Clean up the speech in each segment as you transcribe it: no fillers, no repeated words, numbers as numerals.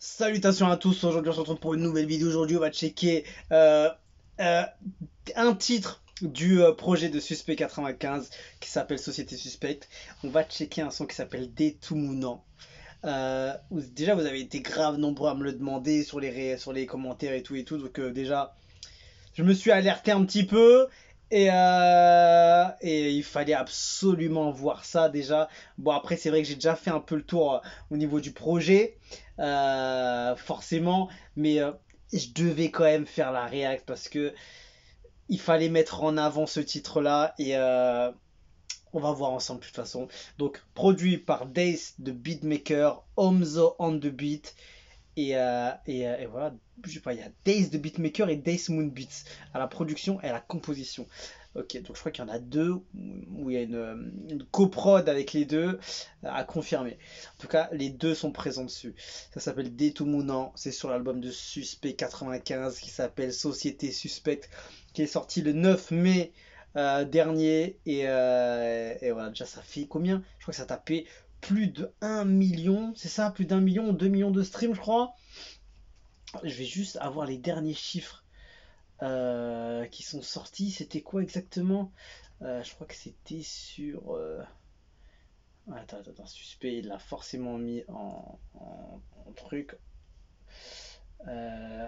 Salutations à tous, aujourd'hui on se retrouve pour une nouvelle vidéo. Aujourd'hui on va checker euh, un titre du projet de Suspect 95 qui s'appelle Société Suspecte. On va checker un son qui s'appelle Détoumounant. Déjà vous avez été grave nombreux à me le demander sur les commentaires et tout, donc déjà je me suis alerté un petit peu. Et il fallait absolument voir ça déjà. Bon, après, c'est vrai que j'ai déjà fait un peu le tour au niveau du projet, forcément, mais je devais quand même faire la réact parce que il fallait mettre en avant ce titre-là. Et on va voir ensemble de toute façon. Donc, produit par Dace de Beatmaker, Omzo on the Beat. Et voilà, je sais pas, il y a Dace de Beatmaker et Dace Moonbeats à la production et à la composition. Ok, donc je crois qu'il y en a deux où il y a une coprod avec les deux à confirmer. En tout cas, les deux sont présents dessus. Ça s'appelle Détoumounant, c'est sur l'album de Suspect 95 qui s'appelle Société Suspecte, qui est sorti le 9 mai dernier. Et voilà, déjà ça fait combien? Je crois que ça tapait plus de 1 million, c'est ça? Plus d'1 million, 2 millions de streams, je crois. Je vais juste avoir les derniers chiffres qui sont sortis. C'était quoi exactement? Je crois que c'était sur. Attends, Suspect, il l'a forcément mis en truc.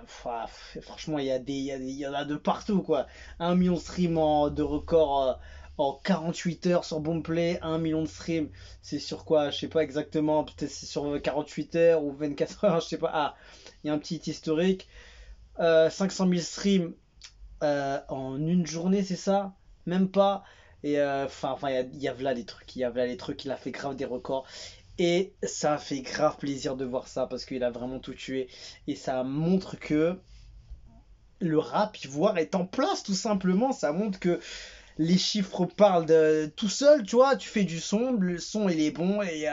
Franchement, il y en a de partout, quoi. 1 million de streams de record en 48 heures sur Boomplay. 1 million de streams, c'est sur quoi? Je sais pas exactement. Peut-être c'est sur 48 heures ou 24 heures, je sais pas. Ah, il y a un petit historique. 500 000 streams en une journée, c'est ça? Même pas. Et il y a là les trucs. Il y a là les trucs. Il a fait grave des records. Et ça fait grave plaisir de voir ça parce qu'il a vraiment tout tué. Et ça montre que le rap ivoire est en place, tout simplement. Ça montre que les chiffres parlent de tout seul, tu vois. Tu fais du son, le son il est bon. Et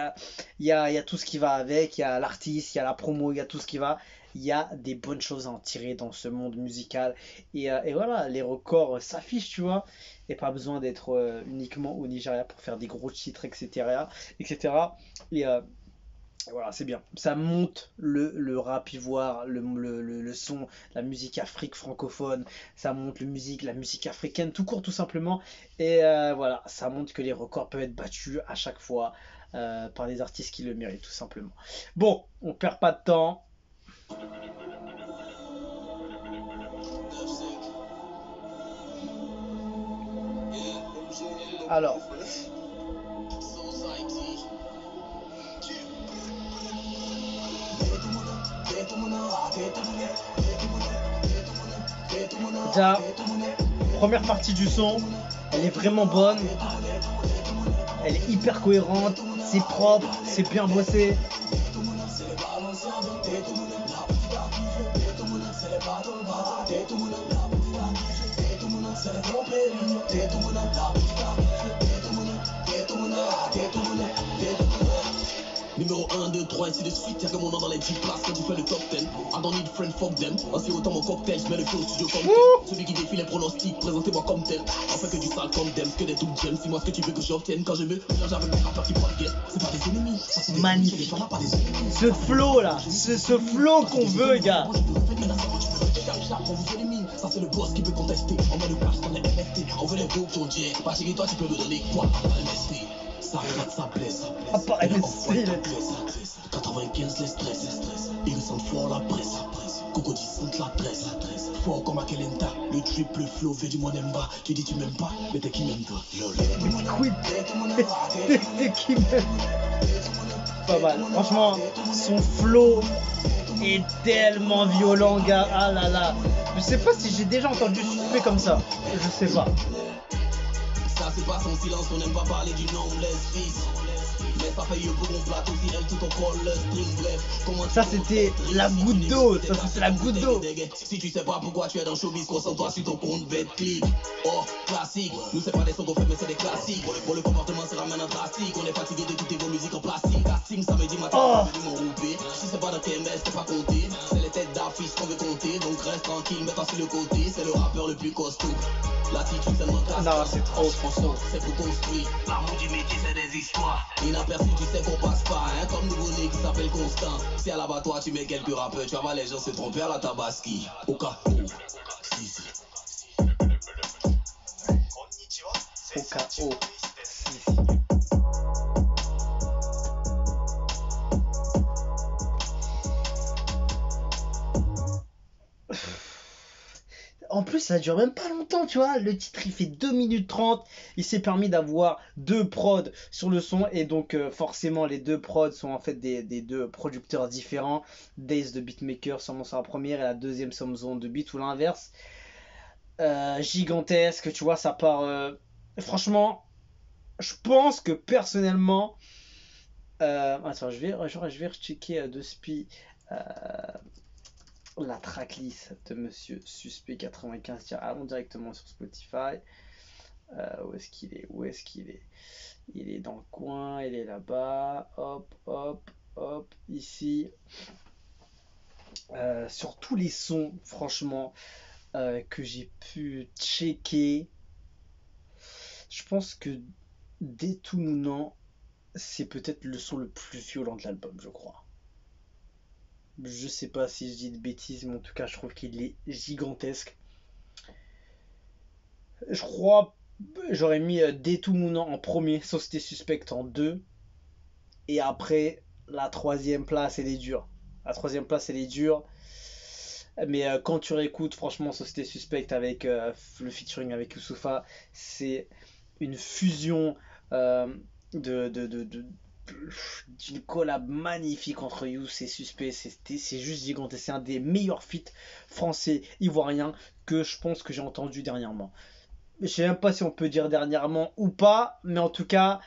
il y a tout ce qui va avec. Il y a l'artiste, il y a la promo, il y a tout ce qui va. Il y a des bonnes choses à en tirer dans ce monde musical. Et voilà, les records s'affichent, tu vois. Et pas besoin d'être uniquement au Nigeria pour faire des gros titres, etc. etc. Et voilà, c'est bien. Ça monte le rap ivoire, le son, la musique afrique francophone. Ça monte la musique africaine tout court, tout simplement. Et voilà, ça montre que les records peuvent être battus à chaque fois par des artistes qui le méritent, tout simplement. Bon, on perd pas de temps. Alors, déjà, première partie du son, elle est vraiment bonne. Elle est hyper cohérente, c'est propre, c'est bien bossé. Numéro 1, 2, 3, ainsi de suite, y'a que mon nom dans les 10 places quand tu fais le top 10. I don't need friend, fuck them. Ainsi autant mon cocktail, je mets le flow au studio comme tel. Celui qui défie les pronostics, présentez-moi comme tel. On fait que du sale comme them, que des doubles gems. Dis-moi ce que tu veux que j'obtienne quand je me mélange avec mes rappeurs qui prennent guerre. C'est pas des ennemis, ça c'est magnifique. Ce flow là, ce flow qu'on veut, gars. Ça c'est le boss qui peut contester. On met le cash dans les NFT. On veut les groupes ton jet. Pas chez toi, tu peux me donner quoi? MST. Ça regarde, ça blesse. Ah, pas MST, 95 les stress. Ils ressentent fort la presse. Coco dit sente la tresse. Fort comme Akelenta. Le triple flow fait du Monemba. Tu dis tu m'aimes pas, mais t'es qui m'aime toi? Quid. T'es qui m'aime? Pas mal. Franchement, son flow est tellement violent, gars. Ah là là. Je sais pas si j'ai déjà entendu Suspect comme ça. Je sais pas. Ça c'est pas son silence, on n'aime pas parler du nameless fils. Mais ça fait pour mon plateau, si elle tout ton col, le string, bref. Ça c'était la goutte d'eau, ça c'était la goutte d'eau. Si tu sais pas pourquoi tu es dans showbiz, concentre-toi sur ton compte BetClick. Oh, classique, nous c'est pas des sons qu'on fait mais c'est des classiques. Pour le comportement c'est ramène un drastique, on est fatigué de toutes vos musiques en plastique. Casting samedi matin, on mon roupé. Si c'est pas dans TMS, t'es pas compté. C'est les têtes d'affiche qu'on veut compter, donc reste tranquille, mets-toi sur le côté. C'est le rappeur le plus costaud. L'attitude c'est notre casse. Non, c'est trop François. C'est pour construire. L'amour du métier c'est des histoires. Inaperçu tu sais qu'on passe pas, hein. Comme nouveau-né qui s'appelle Constant. Si à l'abattoir tu mets quelques rappeurs, tu vas voir les gens se tromper à la tabaski. Au cas où. Si, si. Au cas où. Si. En plus, ça dure même pas longtemps, tu vois. Le titre, il fait 2 minutes 30. Il s'est permis d'avoir 2 prods sur le son. Et donc, forcément, les 2 prods sont en fait des 2 producteurs différents. Days de Beatmaker, sûrement sur la première, et la deuxième, Some Zone de Beat, ou l'inverse. Gigantesque, tu vois, ça part. Franchement, je pense que personnellement. Attends, je vais rechecker de spi. La tracklist de Monsieur Suspect 95. Allons directement sur Spotify. Où est-ce qu'il est? Où est-ce qu'il est? Il est dans le coin, il est là-bas. Hop, hop, hop, ici. Sur tous les sons, franchement, que j'ai pu checker, je pense que Détounant, c'est peut-être le son le plus violent de l'album, je crois. Je sais pas si je dis de bêtises, mais en tout cas, je trouve qu'il est gigantesque. Je crois j'aurais mis Détounant en premier, Société Suspecte en 2. Et après, la troisième place, elle est dure. La troisième place, elle est dure. Mais quand tu réécoutes, franchement, Société Suspecte avec le featuring avec Youssoupha, c'est une fusion euh, de, de, de, de- d'une collab magnifique entre Youss et Suspect. C'est juste gigantesque. C'est un des meilleurs feats français ivoiriens que je pense que j'ai entendu dernièrement. Je sais même pas si on peut dire dernièrement ou pas, mais en tout cas,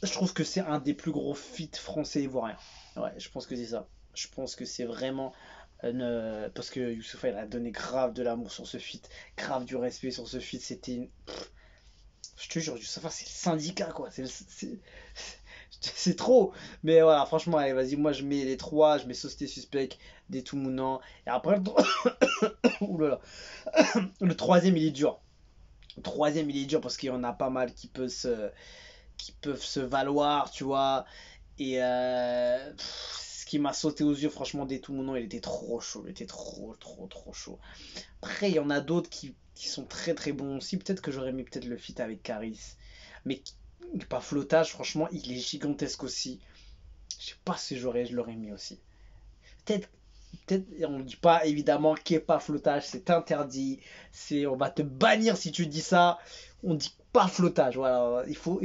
je trouve que c'est un des plus gros feats français ivoiriens. Ouais, je pense que c'est ça. Je pense que c'est vraiment parce que Youssoupha il a donné grave de l'amour sur ce feat, grave du respect sur ce feat. C'était une... Je te jure, Youssoupha c'est le syndicat quoi. C'est trop. Mais voilà, franchement, allez, vas-y, moi je mets les trois, je mets Société Suspect, Détounant. Et après, oulala. Le troisième il est dur. Le troisième il est dur parce qu'il y en a pas mal qui peuvent se valoir, tu vois. Et ce qui m'a sauté aux yeux, franchement, dès tout mon nom, il était trop chaud. Il était trop, trop, trop chaud. Après, il y en a d'autres qui sont très, très bons aussi. Peut-être que j'aurais mis peut-être le feat avec Caris. Mais pas flottage, franchement, il est gigantesque aussi. Je sais pas si je l'aurais mis aussi. Peut-être, peut-être, on ne dit pas évidemment qu'il n'y ait pas flottage, c'est interdit. On va te bannir si tu dis ça. On dit pas flottage, voilà. Il faut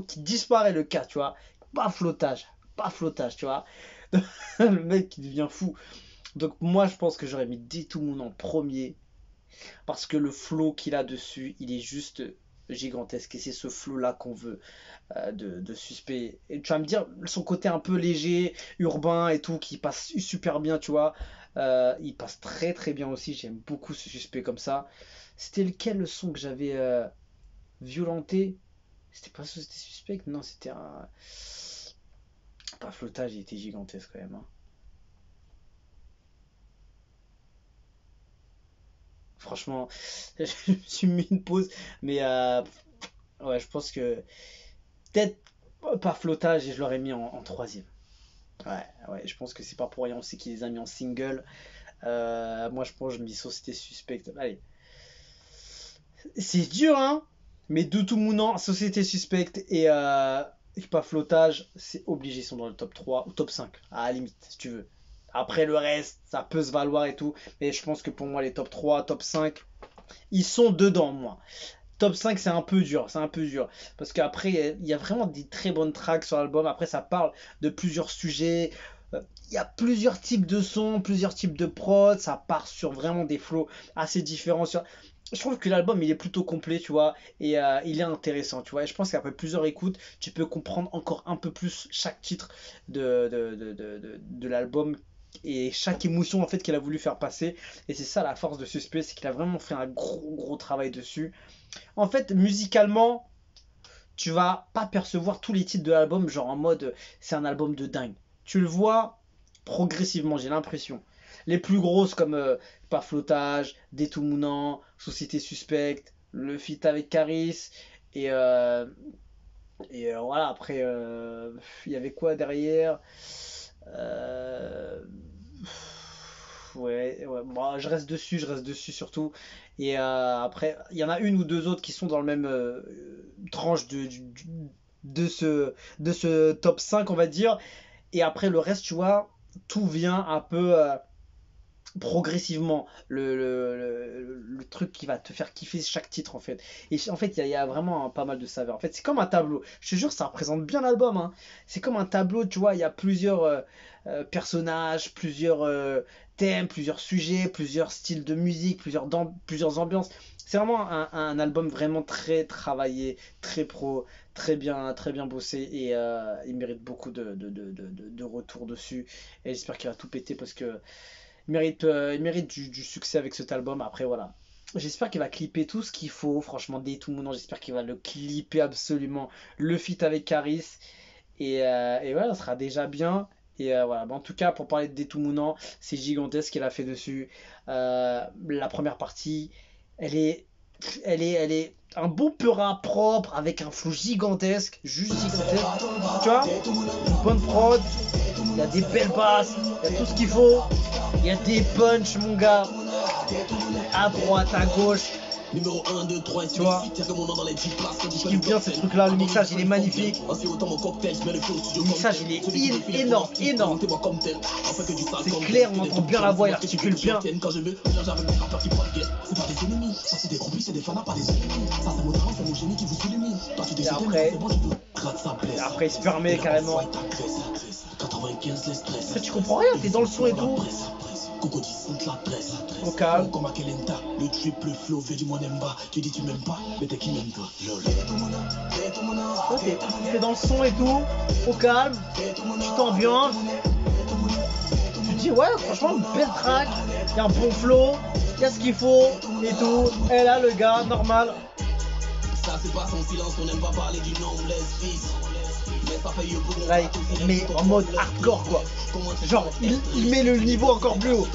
qu'il disparaisse le cas, tu vois. Pas flottage, pas flottage, tu vois. Le mec qui devient fou. Donc moi, je pense que j'aurais mis Détoun en premier parce que le flow qu'il a dessus, il est juste gigantesque et c'est ce flow là qu'on veut de Suspect. Et tu vas me dire son côté un peu léger, urbain et tout qui passe super bien, tu vois. Il passe très très bien aussi, j'aime beaucoup ce Suspect comme ça. C'était lequel le son que j'avais violenté? C'était pas Société Suspect, non, c'était un pas flottage, il était gigantesque quand même, hein. Franchement, je me suis mis une pause, mais ouais, je pense que peut-être pas flottage et je l'aurais mis en troisième. Ouais, ouais, je pense que c'est pas pour rien aussi qu'il les a mis en single. Moi, je pense que je mis Société Suspecte. Allez, c'est dur, hein, mais Doutoumounan, Société Suspecte et pas flottage, c'est obligé, ils sont dans le top 3 ou top 5, à la limite, si tu veux. Après, le reste, ça peut se valoir et tout, mais je pense que pour moi, les top 3, top 5, ils sont dedans, moi. Top 5 c'est un peu dur, c'est un peu dur. Parce qu'après, il y a vraiment des très bonnes tracks sur l'album. Après, ça parle de plusieurs sujets. Il y a plusieurs types de sons, plusieurs types de prod. Ça part sur vraiment des flows assez différents. Je trouve que l'album, il est plutôt complet, tu vois. Et il est intéressant, tu vois. Et je pense qu'après plusieurs écoutes, tu peux comprendre encore un peu plus chaque titre de l'album et chaque émotion en fait qu'il a voulu faire passer. Et c'est ça la force de Suspect, c'est qu'il a vraiment fait un gros gros travail dessus. En fait, musicalement, tu vas pas percevoir tous les titres de l'album, genre en mode c'est un album de dingue. Tu le vois progressivement, j'ai l'impression. Les plus grosses comme Pas Flottage, Détounant, Société Suspecte, le feat avec Caris et Et voilà, après, il y avait quoi derrière? Euh, Ouais, ouais, bon, je reste dessus surtout. Et après, il y en a une ou deux autres qui sont dans le même tranche de ce, de ce top 5 on va dire. Et après, le reste, tu vois, tout vient un peu progressivement. Le truc qui va te faire kiffer chaque titre, en fait. Et en fait, il y a vraiment pas mal de saveurs. En fait, c'est comme un tableau. Je te jure, ça représente bien l'album, hein. C'est comme un tableau, tu vois, il y a plusieurs personnages, plusieurs thèmes, plusieurs sujets, plusieurs styles de musique, plusieurs ambiances. C'est vraiment un album vraiment très travaillé, très pro, très bien bossé et il mérite beaucoup de retours dessus. Et j'espère qu'il va tout péter parce que il mérite du succès avec cet album. Après, voilà. J'espère qu'il va clipper tout ce qu'il faut. Franchement, dès tout moment, j'espère qu'il va le clipper absolument. Le feat avec Caris. Et voilà, ça sera déjà bien. Et voilà. En tout cas, pour parler de Détoumounant, c'est gigantesque ce qu'elle a fait dessus. La première partie, elle est, elle est un beau peurat propre avec un flow gigantesque, juste gigantesque. Tu vois, une bonne prod, il y a des belles basses, il y a tout ce qu'il faut. Il y a des punchs, mon gars, à droite, à gauche. Numéro 1, 2, 3, tu vois, je kiffe bien ces trucs là, le mixage il est magnifique, le mixage il est énorme, énorme, c'est clair, on entend bien la voix, il articule bien. Et après il se permet carrément. Après tu comprends rien, t'es dans le son et tout. Au calme. Le triple flow fait du monemba. Tu dis tu m'aimes pas, mais t'es qui m'aime toi. T'es dans le son et tout. Au calme. Tu t'ambiances. Tu te dis ouais franchement belle track. Il y a un bon flow. Il y a ce qu'il faut et tout. Et là le gars normal. Ça c'est pas son silence, on n'aime pas parler du nameless fils. Là, il met en mode hardcore quoi. Genre, il met le niveau encore plus haut.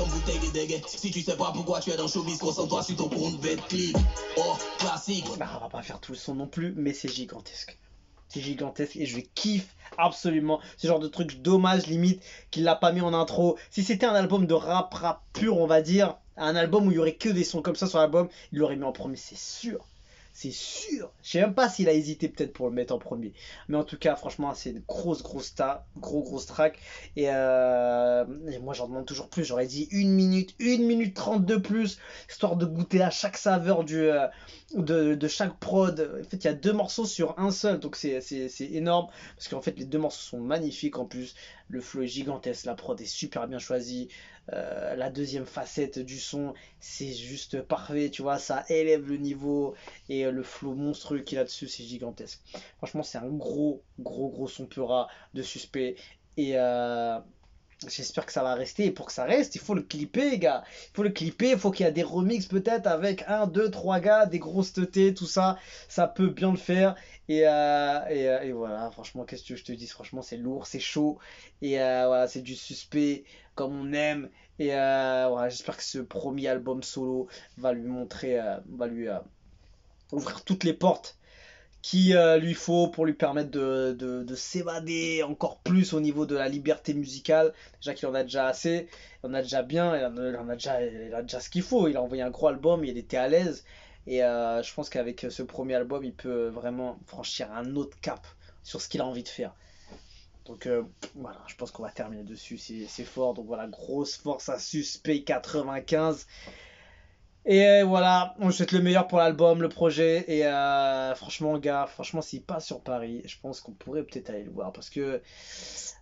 Si tu sais pas pourquoi tu es dans le showbiz, concentre-toi sur ton compte Betclic. Oh, classique. Bah, on va pas faire tout le son non plus, mais c'est gigantesque. C'est gigantesque et je kiffe absolument ce genre de truc. Dommage limite qu'il l'a pas mis en intro. Si c'était un album de rap pur, on va dire, un album où il y aurait que des sons comme ça sur l'album, il l'aurait mis en premier, c'est sûr. C'est sûr. Je sais même pas s'il a hésité peut-être pour le mettre en premier. Mais en tout cas, franchement, c'est une grosse track. Et moi, j'en demande toujours plus. J'aurais dit 1 minute 30 de plus, histoire de goûter à chaque saveur de chaque prod. En fait, il y a 2 morceaux sur un seul, donc c'est énorme. Parce qu'en fait, les 2 morceaux sont magnifiques en plus. Le flow est gigantesque, la prod est super bien choisie. La deuxième facette du son, c'est juste parfait, tu vois, ça élève le niveau et le flow monstrueux qu'il a dessus, c'est gigantesque. Franchement, c'est un gros son pura de Suspect et j'espère que ça va rester. Et pour que ça reste, il faut le clipper, les gars. Il faut le clipper, il faut qu'il y ait des remixes peut-être avec 1, 2, 3 gars, des grosses teutés, tout ça. Ça peut bien le faire. Et voilà, franchement, qu'est-ce que je te dis? Franchement, c'est lourd, c'est chaud. Et voilà, c'est du Suspect comme on aime. Et voilà, j'espère que ce premier album solo va lui montrer, va lui ouvrir toutes les portes qu'il lui faut pour lui permettre de s'évader encore plus au niveau de la liberté musicale. Déjà qu'il en a déjà assez, il en a déjà bien, il a déjà ce qu'il faut. Il a envoyé un gros album, il était à l'aise. Et je pense qu'avec ce premier album, il peut vraiment franchir un autre cap sur ce qu'il a envie de faire. Donc voilà, je pense qu'on va terminer dessus, c'est fort. Donc voilà, grosse force à Suspect 95. Et voilà, on lui souhaite le meilleur pour l'album, le projet. Et franchement, gars, franchement, s'il passe sur Paris, je pense qu'on pourrait peut-être aller le voir. Parce que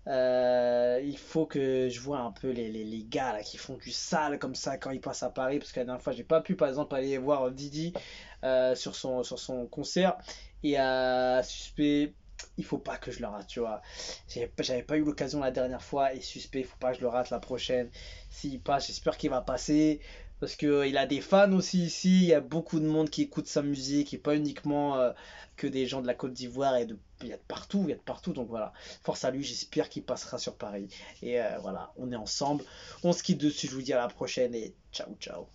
il faut que je vois un peu les gars là, qui font du sale comme ça quand ils passent à Paris. Parce que la dernière fois, j'ai pas pu, par exemple, aller voir Didi sur son concert. Et Suspect, il faut pas que je le rate, tu vois. J'avais pas eu l'occasion la dernière fois. Et Suspect, il faut pas que je le rate la prochaine. S'il passe, j'espère qu'il va passer. Parce qu'il a des fans aussi ici, il y a beaucoup de monde qui écoute sa musique, et pas uniquement que des gens de la Côte d'Ivoire, il y a de partout, donc voilà. Force à lui, j'espère qu'il passera sur Paris. Et voilà, on est ensemble, on se quitte dessus, je vous dis à la prochaine, et ciao ciao.